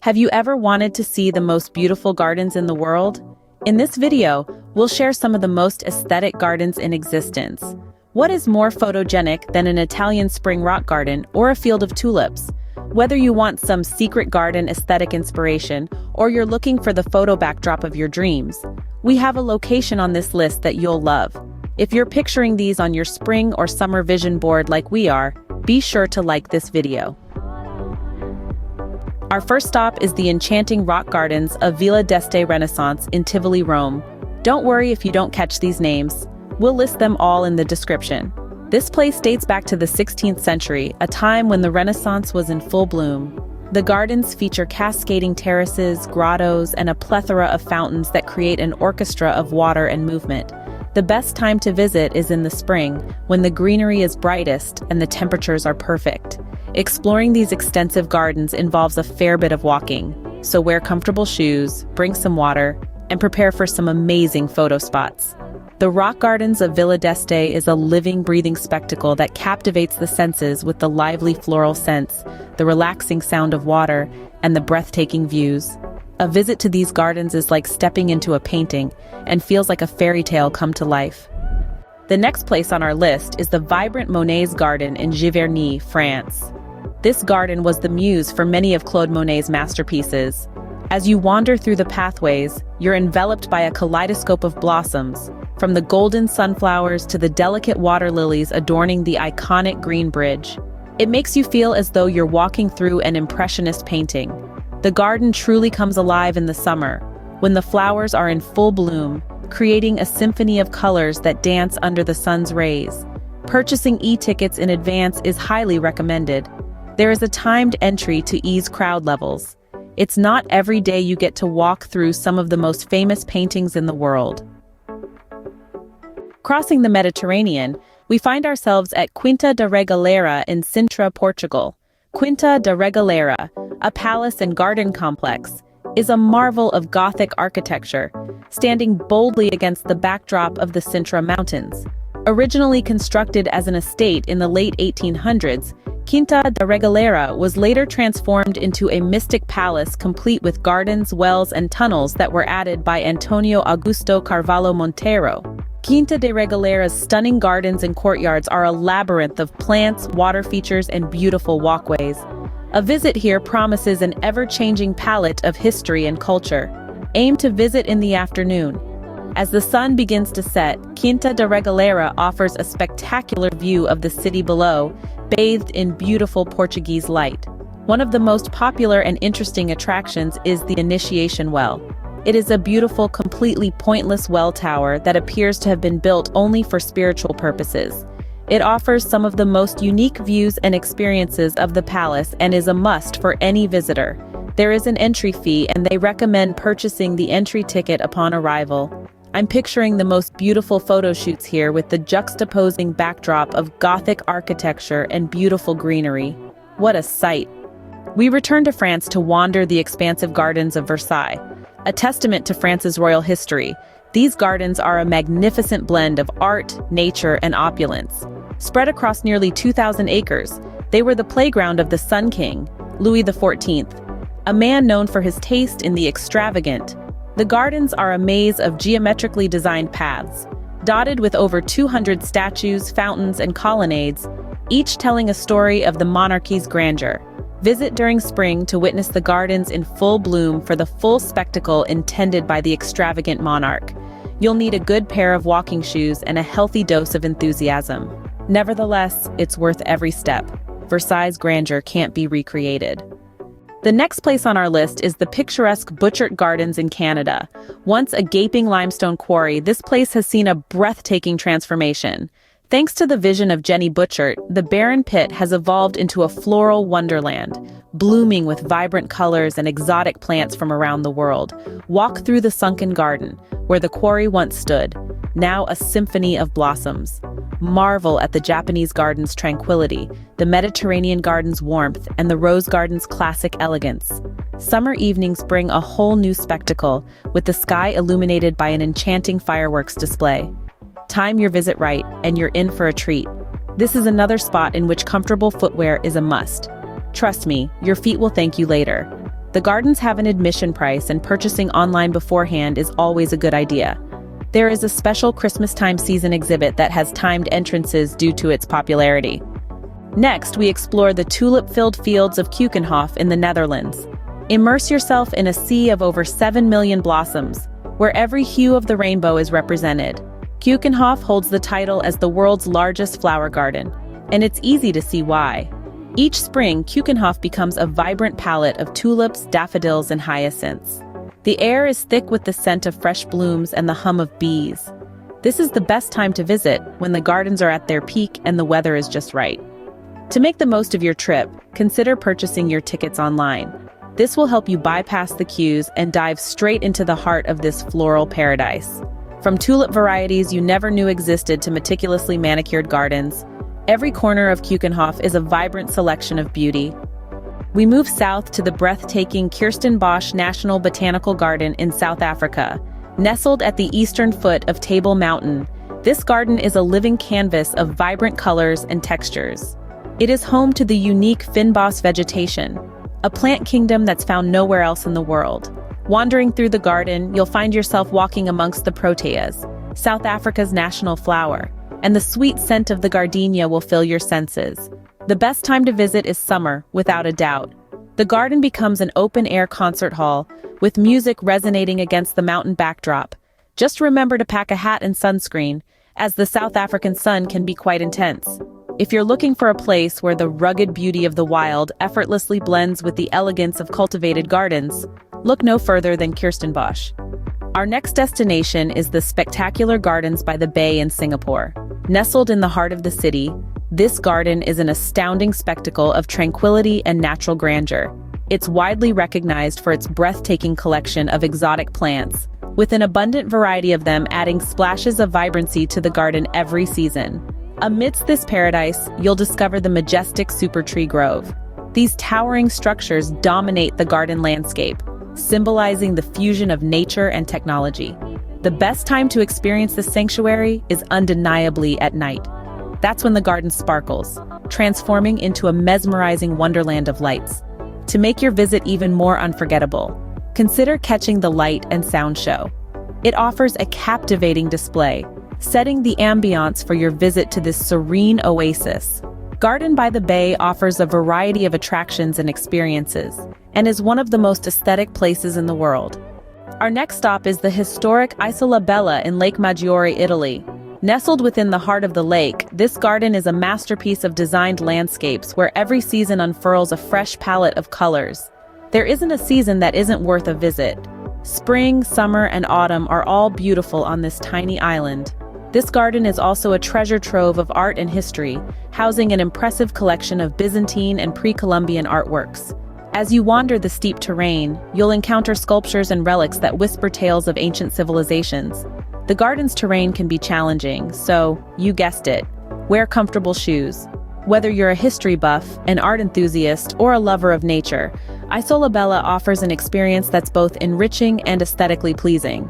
Have you ever wanted to see the most beautiful gardens in the world? In this video, we'll share some of the most aesthetic gardens in existence. What is more photogenic than an Italian spring rock garden or a field of tulips? Whether you want some secret garden aesthetic inspiration or you're looking for the photo backdrop of your dreams, we have a location on this list that you'll love. If you're picturing these on your spring or summer vision board like we are, be sure to like this video. Our first stop is the enchanting rock gardens of Villa d'Este Renaissance in Tivoli, Rome. Don't worry if you don't catch these names. We'll list them all in the description. This place dates back to the 16th century, a time when the Renaissance was in full bloom. The gardens feature cascading terraces, grottos, and a plethora of fountains that create an orchestra of water and movement. The best time to visit is in the spring, when the greenery is brightest and the temperatures are perfect. Exploring these extensive gardens involves a fair bit of walking, so wear comfortable shoes, bring some water, and prepare for some amazing photo spots. The rock gardens of Villa d'Este is a living, breathing spectacle that captivates the senses with the lively floral scents, the relaxing sound of water, and the breathtaking views. A visit to these gardens is like stepping into a painting and feels like a fairy tale come to life. The next place on our list is the vibrant Monet's garden in Giverny, France. This garden was the muse for many of Claude Monet's masterpieces. As you wander through the pathways, you're enveloped by a kaleidoscope of blossoms, from the golden sunflowers to the delicate water lilies adorning the iconic green bridge. It makes you feel as though you're walking through an impressionist painting. The garden truly comes alive in the summer, when the flowers are in full bloom, creating a symphony of colors that dance under the sun's rays. Purchasing e-tickets in advance is highly recommended. There is a timed entry to ease crowd levels. It's not every day you get to walk through some of the most famous paintings in the world. Crossing the Mediterranean, we find ourselves at Quinta da Regaleira in Sintra, Portugal. Quinta da Regaleira, a palace and garden complex, is a marvel of Gothic architecture, standing boldly against the backdrop of the Sintra Mountains. Originally constructed as an estate in the late 1800s, Quinta da Regaleira was later transformed into a mystic palace complete with gardens, wells, and tunnels that were added by Antonio Augusto Carvalho Monteiro. Quinta da Regaleira's stunning gardens and courtyards are a labyrinth of plants, water features, and beautiful walkways. A visit here promises an ever-changing palette of history and culture. Aim to visit in the afternoon. As the sun begins to set, Quinta da Regaleira offers a spectacular view of the city below, bathed in beautiful Portuguese light. One of the most popular and interesting attractions is the Initiation Well. It is a beautiful, completely pointless well tower that appears to have been built only for spiritual purposes. It offers some of the most unique views and experiences of the palace and is a must for any visitor. There is an entry fee and they recommend purchasing the entry ticket upon arrival. I'm picturing the most beautiful photo shoots here with the juxtaposing backdrop of Gothic architecture and beautiful greenery. What a sight! We return to France to wander the expansive gardens of Versailles. A testament to France's royal history, these gardens are a magnificent blend of art, nature, and opulence. Spread across nearly 2,000 acres, they were the playground of the Sun King, Louis XIV, a man known for his taste in the extravagant. The gardens are a maze of geometrically designed paths, dotted with over 200 statues, fountains, and colonnades, each telling a story of the monarchy's grandeur. Visit during spring to witness the gardens in full bloom for the full spectacle intended by the extravagant monarch. You'll need a good pair of walking shoes and a healthy dose of enthusiasm. Nevertheless, it's worth every step. Versailles' grandeur can't be recreated. The next place on our list is the picturesque Butchart Gardens in Canada. Once a gaping limestone quarry, this place has seen a breathtaking transformation. Thanks to the vision of Jenny Butchart, the barren pit has evolved into a floral wonderland, blooming with vibrant colors and exotic plants from around the world. Walk through the sunken garden, where the quarry once stood, now a symphony of blossoms. Marvel at the Japanese garden's tranquility, the Mediterranean garden's warmth, and the rose garden's classic elegance. Summer evenings bring a whole new spectacle, with the sky illuminated by an enchanting fireworks display. Time your visit right, and you're in for a treat. This is another spot in which comfortable footwear is a must. Trust me, your feet will thank you later. The gardens have an admission price, and purchasing online beforehand is always a good idea. There is a special Christmas time season exhibit that has timed entrances due to its popularity. Next, we explore the tulip-filled fields of Keukenhof in the Netherlands. Immerse yourself in a sea of over 7 million blossoms, where every hue of the rainbow is represented. Keukenhof holds the title as the world's largest flower garden, and it's easy to see why. Each spring, Keukenhof becomes a vibrant palette of tulips, daffodils, and hyacinths. The air is thick with the scent of fresh blooms and the hum of bees. This is the best time to visit, when the gardens are at their peak and the weather is just right. To make the most of your trip, consider purchasing your tickets online. This will help you bypass the queues and dive straight into the heart of this floral paradise. From tulip varieties you never knew existed to meticulously manicured gardens, every corner of Keukenhof is a vibrant selection of beauty. We move south to the breathtaking Kirstenbosch National Botanical Garden in South Africa. Nestled at the eastern foot of Table Mountain, this garden is a living canvas of vibrant colors and textures. It is home to the unique fynbos vegetation, a plant kingdom that's found nowhere else in the world. Wandering through the garden, you'll find yourself walking amongst the proteas, South Africa's national flower, and the sweet scent of the gardenia will fill your senses. The best time to visit is summer, without a doubt. The garden becomes an open-air concert hall, with music resonating against the mountain backdrop. Just remember to pack a hat and sunscreen, as the South African sun can be quite intense. If you're looking for a place where the rugged beauty of the wild effortlessly blends with the elegance of cultivated gardens, look no further than Kirstenbosch. Our next destination is the spectacular Gardens by the Bay in Singapore. Nestled in the heart of the city, this garden is an astounding spectacle of tranquility and natural grandeur. It's widely recognized for its breathtaking collection of exotic plants, with an abundant variety of them adding splashes of vibrancy to the garden every season. Amidst this paradise, you'll discover the majestic super tree grove. These towering structures dominate the garden landscape, symbolizing the fusion of nature and technology. The best time to experience this sanctuary is undeniably at night. That's when the garden sparkles, transforming into a mesmerizing wonderland of lights. To make your visit even more unforgettable, consider catching the light and sound show. It offers a captivating display, setting the ambiance for your visit to this serene oasis. Garden by the Bay offers a variety of attractions and experiences, and is one of the most aesthetic places in the world. Our next stop is the historic Isola in Lake Maggiore, Italy. Nestled within the heart of the lake, this garden is a masterpiece of designed landscapes where every season unfurls a fresh palette of colors. There isn't a season that isn't worth a visit. Spring, summer, and autumn are all beautiful on this tiny island. This garden is also a treasure trove of art and history, housing an impressive collection of Byzantine and pre-Columbian artworks. As you wander the steep terrain, you'll encounter sculptures and relics that whisper tales of ancient civilizations. The garden's terrain can be challenging, so, you guessed it, wear comfortable shoes. Whether you're a history buff, an art enthusiast, or a lover of nature, Isola offers an experience that's both enriching and aesthetically pleasing.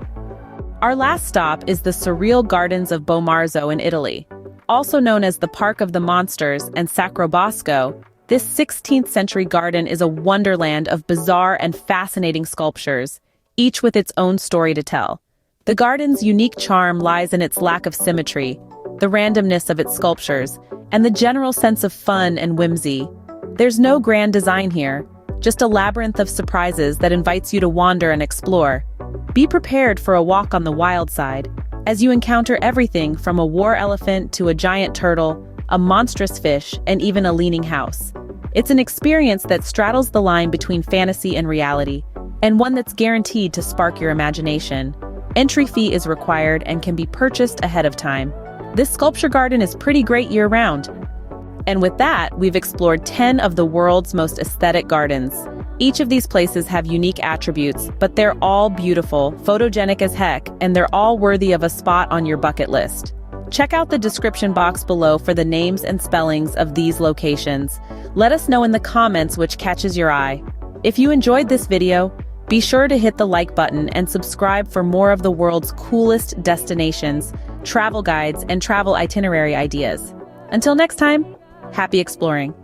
Our last stop is the surreal gardens of Bomarzo in Italy. Also known as the Park of the Monsters and Sacro Bosco, this 16th century garden is a wonderland of bizarre and fascinating sculptures, each with its own story to tell. The garden's unique charm lies in its lack of symmetry, the randomness of its sculptures, and the general sense of fun and whimsy. There's no grand design here, just a labyrinth of surprises that invites you to wander and explore. Be prepared for a walk on the wild side, as you encounter everything from a war elephant to a giant turtle, a monstrous fish, and even a leaning house. It's an experience that straddles the line between fantasy and reality, and one that's guaranteed to spark your imagination. Entry fee is required and can be purchased ahead of time. This sculpture garden is pretty great year-round. And with that, we've explored 10 of the world's most aesthetic gardens. Each of these places have unique attributes, but they're all beautiful, photogenic as heck, and they're all worthy of a spot on your bucket list. Check out the description box below for the names and spellings of these locations. Let us know in the comments which catches your eye. If you enjoyed this video, be sure to hit the like button and subscribe for more of the world's coolest destinations, travel guides, and travel itinerary ideas. Until next time, happy exploring.